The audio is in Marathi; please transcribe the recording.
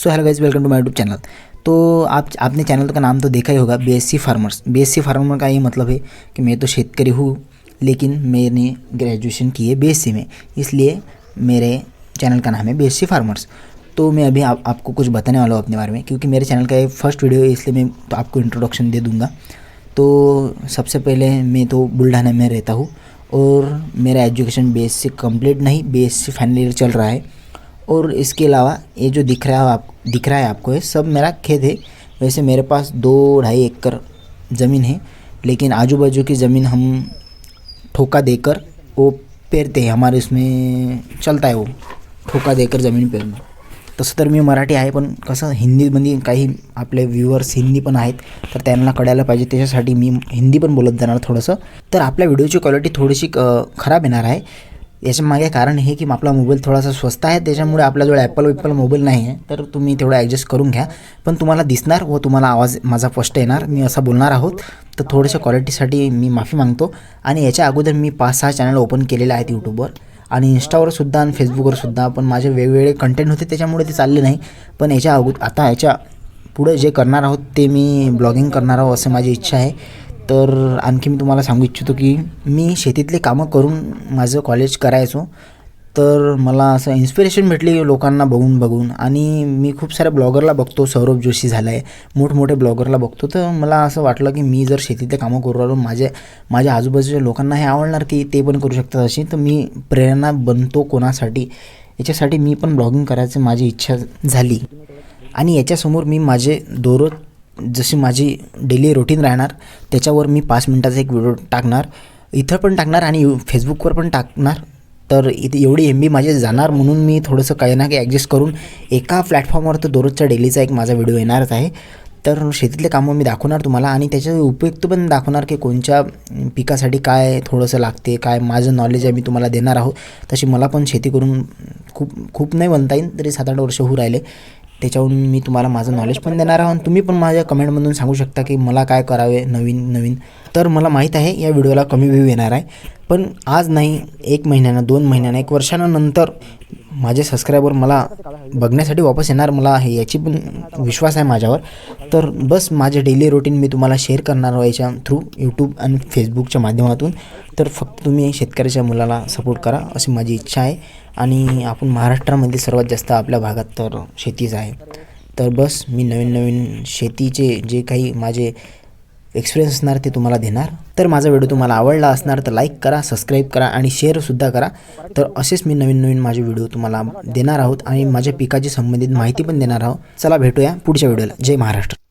So hello guys, welcome to my YouTube channel. तो आपने चैनल का नाम तो देखा ही होगा, बीएससी फार्मर्स। बीएससी फार्मर का ये मतलब है कि मैं तो शेतकरी हूँ, लेकिन मैंने ग्रेजुएशन की है बीएससी में, इसलिए मेरे चैनल का नाम है बीएससी फार्मर्स। तो मैं अभी आपको कुछ बताने वाला हूँ अपने बारे में, क्योंकि मेरे चैनल का ये फर्स्ट वीडियो है, इसलिए मैं तो आपको इंट्रोडक्शन दे दूँगा। तो सबसे पहले मैं तो बुल्ढाना में रहता हूँ और मेरा एजुकेशन बीएससी कंप्लीट नहीं, बीएससी फाइनल ईयर चल रहा है। और इसके अलावा ये जो दिख रहा है आपको, ये सब मेरा खेत है। वैसे मेरे पास 2-2.5 एकड़ ज़मीन है, लेकिन आजू बाजू की ज़मीन हम ठोका देकर वो पेरते हैं। हमारे इसमें चलता है वो ठोका देकर ज़मीन पेरणं। तसं तर मी मराठी आहे, पण कसं हिंदीमध्ये काही आपले व्ह्यूअर्स हिंदी पण आहेत, तर त्यांना कळायला पाहिजे, त्याच्यासाठी मी हिंदी पण बोलत जाणार थोडंसं। तर आपल्या व्हिडिओची क्वालिटी थोडीशी खराब येणार आहे। याच्या मागे कारण हे की आपला मोबाईल थोडासा स्वस्त आहे, त्याच्यामुळे आपल्याजवळ ॲपल मोबाईल नाही आहे, तर तुम्ही तेवढं ॲडजस्ट करून घ्या। पण तुम्हाला दिसणार व तुम्हाला आवाज माझा स्पष्ट येणार, मी असं बोलणार आहोत। तर थोड्याशा क्वालिटीसाठी मी माफी मागतो। आणि याच्या अगोदर मी 5-6 चॅनल ओपन केलेले आहेत यूट्यूबवर आणि इंस्टावर सुद्धा आणि फेसबुकवर सुद्धा, पण माझे वेगवेगळे कंटेंट होते, त्याच्यामुळे ते चालले नाही। पण आता याच्या पुढे जे करणार आहोत ते मी ब्लॉगिंग करणार आहोत, असं माझी इच्छा आहे। तर आणखी मी तुम्हाला सांगू इच्छितो की मी शेतीतले कामं करून माझं कॉलेज करायचो, तर मला असं इन्स्पिरेशन भेटली लोकांना बघून आणि मी खूप साऱ्या ब्लॉगरला बघतो, सौरभ जोशी झाला आहे, मोठमोठे ब्लॉगरला बघतो। तर मला असं वाटलं की मी जर शेतीतले कामं करू राहिलो, माझ्या आजूबाजूच्या लोकांना हे आवडणार की ते पण करू शकतात अशी, तर मी प्रेरणा बनतो कोणासाठी, याच्यासाठी मी पण ब्लॉगिंग करायची माझी इच्छा झाली। आणि याच्यासमोर मी माझे दररोज जशी माझी डेली रुटीन राहणार, त्याच्यावर मी 5 मिनटाचा एक व्हिडिओ टाकणार, इथं पण टाकणार आणि फेसबुकवर पण टाकणार। तर इथे एवढी MB माझे जाणार, म्हणून मी थोडंसं काही ना काही ॲडजस्ट करून एका प्लॅटफॉर्मवर तर दररोजचा डेलीचा एक माझा व्हिडिओ येणारच आहे। तर शेतीतले कामं मी दाखवणार तुम्हाला आणि त्याचे उपयुक्त पण दाखवणार की कोणत्या पिकासाठी काय थोडंसं लागते, काय माझं नॉलेज आहे मी तुम्हाला देणार आहोत। तशी मला पण शेती करून खूप नाही म्हणता येईल, तरी 7-8 वर्ष होऊ राहिले, त्याच्यावरून मी तुम्हाला माझं नॉलेज पण देणार आहोत। तुम्ही पण माझ्या कमेंटमधून सांगू शकता की मला काय करावे नवीन। तर मला माहीत आहे या व्हिडिओला कमी व्ह्यू येणार आहे, पण आज नाही, 1 महिन्यानं, 2 महिन्यानं, 1 वर्षानंतर माझे सबस्क्रायबर मला बघण्यासाठी वापस येणार, मला याची पण विश्वास आहे माझ्यावर। तर बस माझे डेली रुटीन मी तुम्हाला शेअर करणार आहे याच्या थ्रू, यूट्यूब आणि फेसबुकच्या माध्यमातून। तर फक्त तुम्ही शेतकऱ्याच्या मुलाला सपोर्ट करा अशी माझी इच्छा आहे। आणि आपण महाराष्ट्रामध्ये सर्वात जास्त आपल्या भागात तर शेतीच आहे। तर बस मी नवीन शेतीचे जे काही माझे एक्सपिरियन्स असणार ते तुम्हाला देणार। तर माझा व्हिडिओ तुम्हाला आवडला असणार तर लाईक करा, सबस्क्राईब करा आणि शेअरसुद्धा करा। तर असेच मी नवीन माझे व्हिडिओ तुम्हाला देणार आहोत आणि माझ्या पिकाची संबंधित माहिती पण देणार आहोत। चला भेटूया पुढच्या व्हिडिओला। जय महाराष्ट्र।